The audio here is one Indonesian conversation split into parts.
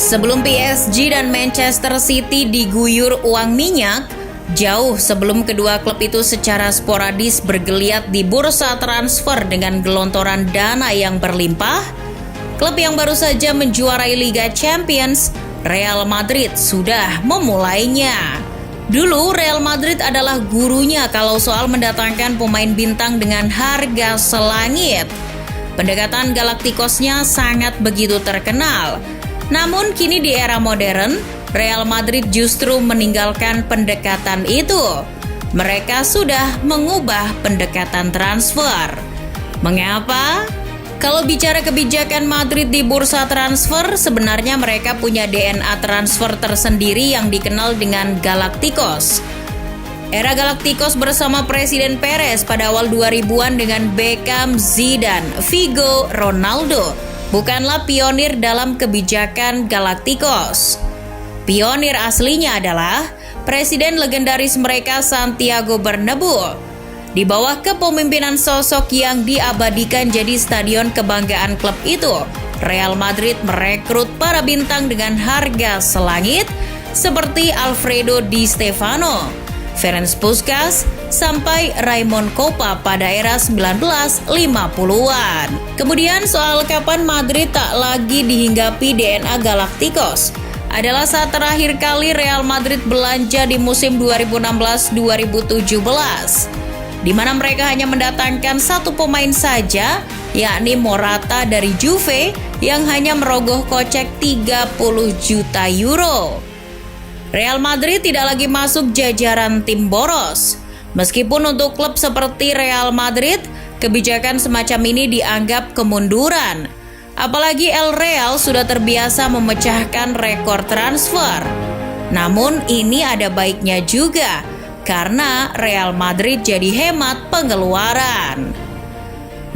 Sebelum PSG dan Manchester City diguyur uang minyak, jauh sebelum kedua klub itu secara sporadis bergeliat di bursa transfer dengan gelontoran dana yang berlimpah, klub yang baru saja menjuarai Liga Champions, Real Madrid, sudah memulainya. Dulu Real Madrid adalah gurunya kalau soal mendatangkan pemain bintang dengan harga selangit. Pendekatan Galacticosnya sangat begitu terkenal. Namun kini di era modern, Real Madrid justru meninggalkan pendekatan itu. Mereka sudah mengubah pendekatan transfer. Mengapa? Kalau bicara kebijakan Madrid di bursa transfer, sebenarnya mereka punya DNA transfer tersendiri yang dikenal dengan Galacticos. Era Galacticos bersama Presiden Perez pada awal 2000-an dengan Beckham, Zidane, Figo, Ronaldo bukanlah pionir dalam kebijakan Galacticos. Pionir aslinya adalah presiden legendaris mereka Santiago Bernabeu. Di bawah kepemimpinan sosok yang diabadikan jadi stadion kebanggaan klub itu, Real Madrid merekrut para bintang dengan harga selangit seperti Alfredo Di Stefano, Ferenc Puskas, sampai Raimon Kopa pada era 1950-an. Kemudian soal kapan Madrid tak lagi dihinggapi DNA Galacticos adalah saat terakhir kali Real Madrid belanja di musim 2016-2017, di mana mereka hanya mendatangkan satu pemain saja, yakni Morata dari Juve yang hanya merogoh kocek 30 juta euro. Real Madrid tidak lagi masuk jajaran tim boros. Meskipun untuk klub seperti Real Madrid, kebijakan semacam ini dianggap kemunduran. Apalagi El Real sudah terbiasa memecahkan rekor transfer. Namun ini ada baiknya juga, karena Real Madrid jadi hemat pengeluaran.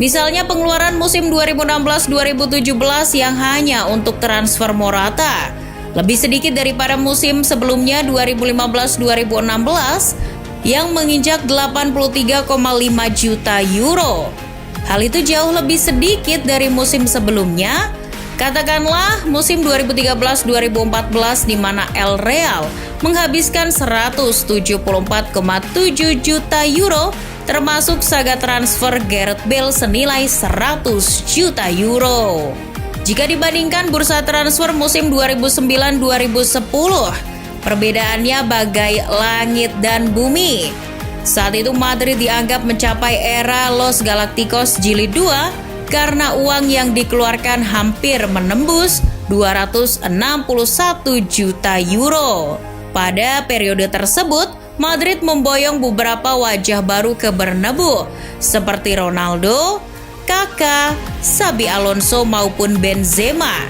Misalnya pengeluaran musim 2016-2017 yang hanya untuk transfer Morata lebih sedikit daripada musim sebelumnya 2015-2016 yang menginjak 83,5 juta euro. Hal itu jauh lebih sedikit dari musim sebelumnya, katakanlah musim 2013-2014 di mana El Real menghabiskan 174,7 juta euro termasuk saga transfer Gareth Bale senilai 100 juta euro. Jika dibandingkan bursa transfer musim 2009-2010, perbedaannya bagai langit dan bumi. Saat itu Madrid dianggap mencapai era Los Galacticos Jilid 2 karena uang yang dikeluarkan hampir menembus 261 juta euro. Pada periode tersebut, Madrid memboyong beberapa wajah baru ke Bernabeu seperti Ronaldo, Kaká, Xabi Alonso maupun Benzema.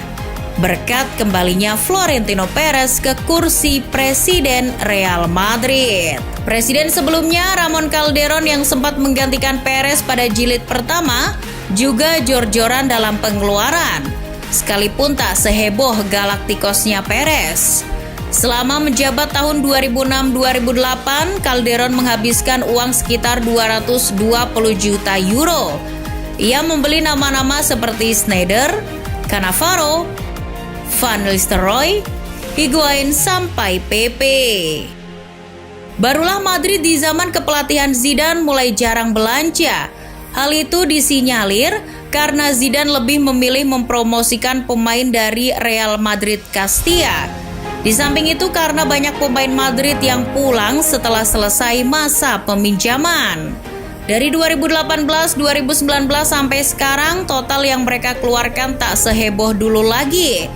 Berkat kembalinya Florentino Perez ke kursi presiden Real Madrid. Presiden sebelumnya Ramon Calderón yang sempat menggantikan Perez pada jilid pertama juga jor-joran dalam pengeluaran, sekalipun tak seheboh Galacticosnya Perez. Selama menjabat tahun 2006-2008, Calderón menghabiskan uang sekitar 220 juta euro. Ia membeli nama-nama seperti Sneijder, Cannavaro, Van Nistelrooy, Higuain sampai Pepe. Barulah Madrid di zaman kepelatihan Zidane mulai jarang belanja. Hal itu disinyalir karena Zidane lebih memilih mempromosikan pemain dari Real Madrid Castilla. Di samping itu karena banyak pemain Madrid yang pulang setelah selesai masa peminjaman. Dari 2018-2019 sampai sekarang total yang mereka keluarkan tak seheboh dulu lagi.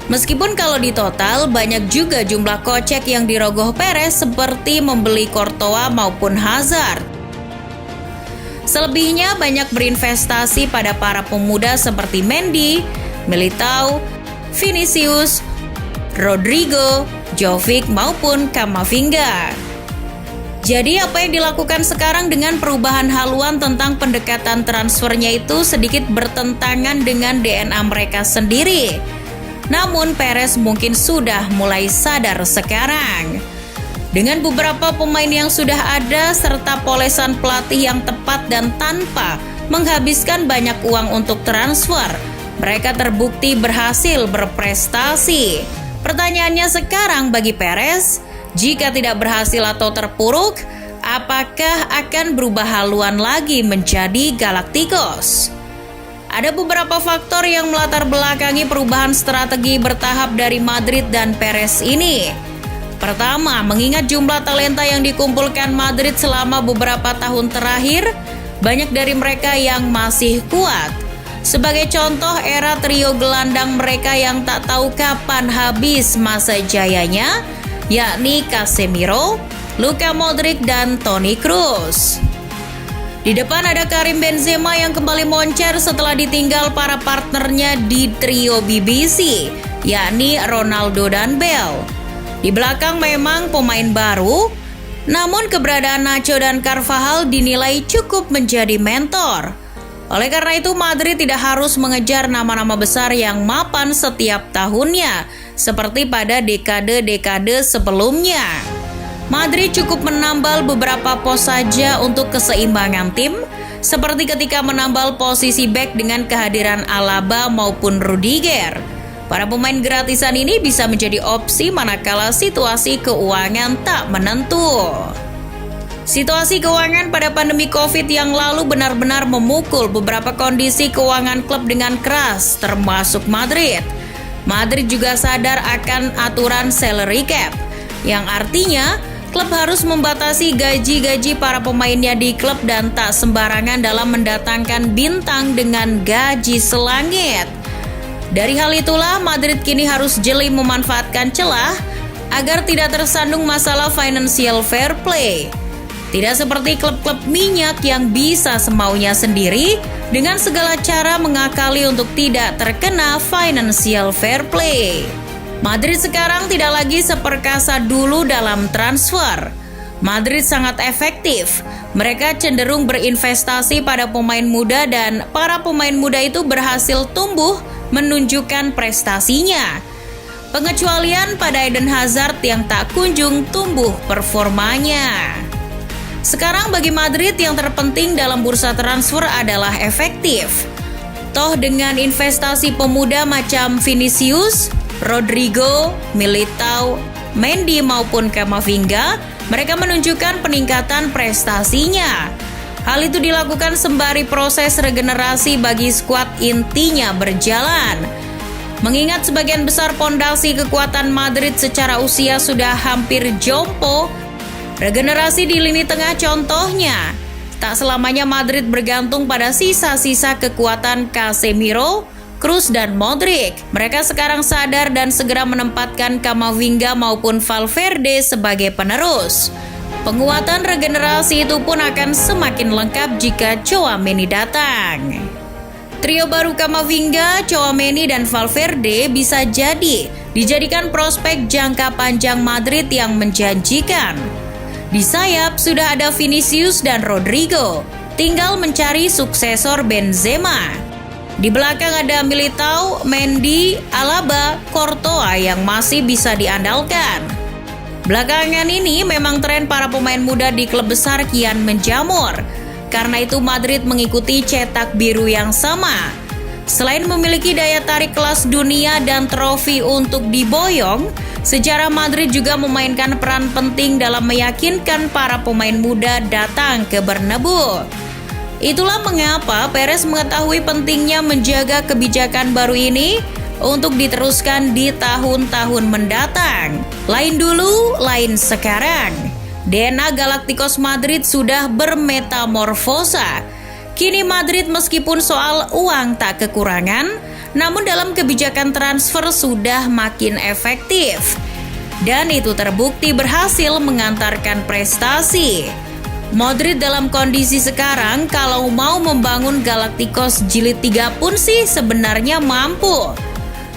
Meskipun kalau di total banyak juga jumlah kocek yang dirogoh Perez seperti membeli Courtois maupun Hazard. Selebihnya banyak berinvestasi pada para pemuda seperti Mendy, Militao, Vinicius, Rodrigo, Jovic maupun Camavinga. Jadi apa yang dilakukan sekarang dengan perubahan haluan tentang pendekatan transfernya itu sedikit bertentangan dengan DNA mereka sendiri. Namun Perez mungkin sudah mulai sadar sekarang. Dengan beberapa pemain yang sudah ada serta polesan pelatih yang tepat dan tanpa menghabiskan banyak uang untuk transfer, mereka terbukti berhasil berprestasi. Pertanyaannya sekarang bagi Perez, jika tidak berhasil atau terpuruk, apakah akan berubah haluan lagi menjadi Galacticos? Ada beberapa faktor yang melatar belakangi perubahan strategi bertahap dari Madrid dan Perez ini. Pertama, mengingat jumlah talenta yang dikumpulkan Madrid selama beberapa tahun terakhir, banyak dari mereka yang masih kuat. Sebagai contoh, era trio gelandang mereka yang tak tahu kapan habis masa jayanya, yakni Casemiro, Luka Modric, dan Toni Kroos. Di depan ada Karim Benzema yang kembali moncer setelah ditinggal para partnernya di trio BBC, yakni Ronaldo dan Bale. Di belakang memang pemain baru, namun keberadaan Nacho dan Carvajal dinilai cukup menjadi mentor. Oleh karena itu, Madrid tidak harus mengejar nama-nama besar yang mapan setiap tahunnya, seperti pada dekade-dekade sebelumnya. Madrid cukup menambal beberapa pos saja untuk keseimbangan tim, seperti ketika menambal posisi bek dengan kehadiran Alaba maupun Rudiger. Para pemain gratisan ini bisa menjadi opsi manakala situasi keuangan tak menentu. Situasi keuangan pada pandemi COVID yang lalu benar-benar memukul beberapa kondisi keuangan klub dengan keras, termasuk Madrid. Madrid juga sadar akan aturan salary cap, yang artinya klub harus membatasi gaji-gaji para pemainnya di klub dan tak sembarangan dalam mendatangkan bintang dengan gaji selangit. Dari hal itulah, Madrid kini harus jeli memanfaatkan celah agar tidak tersandung masalah financial fair play. Tidak seperti klub-klub minyak yang bisa semaunya sendiri dengan segala cara mengakali untuk tidak terkena financial fair play. Madrid sekarang tidak lagi seperkasa dulu dalam transfer. Madrid sangat efektif. Mereka cenderung berinvestasi pada pemain muda dan para pemain muda itu berhasil tumbuh menunjukkan prestasinya. Pengecualian pada Eden Hazard yang tak kunjung tumbuh performanya. Sekarang bagi Madrid yang terpenting dalam bursa transfer adalah efektif. Toh dengan investasi pemuda macam Vinicius, Rodrigo, Militao, Mendy maupun Camavinga, mereka menunjukkan peningkatan prestasinya. Hal itu dilakukan sembari proses regenerasi bagi skuad intinya berjalan. Mengingat sebagian besar pondasi kekuatan Madrid secara usia sudah hampir jompo, regenerasi di lini tengah contohnya. Tak selamanya Madrid bergantung pada sisa-sisa kekuatan Casemiro, Kroos dan Modric. Mereka sekarang sadar dan segera menempatkan Camavinga maupun Valverde sebagai penerus. Penguatan regenerasi itu pun akan semakin lengkap jika Tchouaméni datang. Trio baru Camavinga, Tchouaméni dan Valverde bisa jadi dijadikan prospek jangka panjang Madrid yang menjanjikan. Di sayap sudah ada Vinicius dan Rodrigo, tinggal mencari suksesor Benzema. Di belakang ada Militao, Mendy, Alaba, Courtois yang masih bisa diandalkan. Belakangan ini memang tren para pemain muda di klub besar kian menjamur. Karena itu Madrid mengikuti cetak biru yang sama. Selain memiliki daya tarik kelas dunia dan trofi untuk diboyong, sejarah Madrid juga memainkan peran penting dalam meyakinkan para pemain muda datang ke Bernabeu. Itulah mengapa Perez mengetahui pentingnya menjaga kebijakan baru ini untuk diteruskan di tahun-tahun mendatang. Lain dulu, lain sekarang. DNA Galacticos Madrid sudah bermetamorfosa. Kini Madrid meskipun soal uang tak kekurangan, namun dalam kebijakan transfer sudah makin efektif. Dan itu terbukti berhasil mengantarkan prestasi. Madrid dalam kondisi sekarang kalau mau membangun Galacticos jilid 3 pun sih sebenarnya mampu.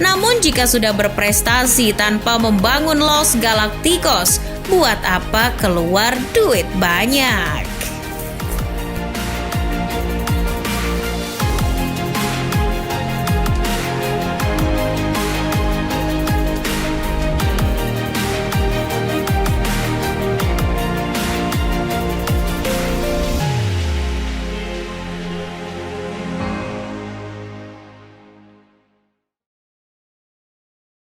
Namun jika sudah berprestasi tanpa membangun Los Galacticos, buat apa keluar duit banyak?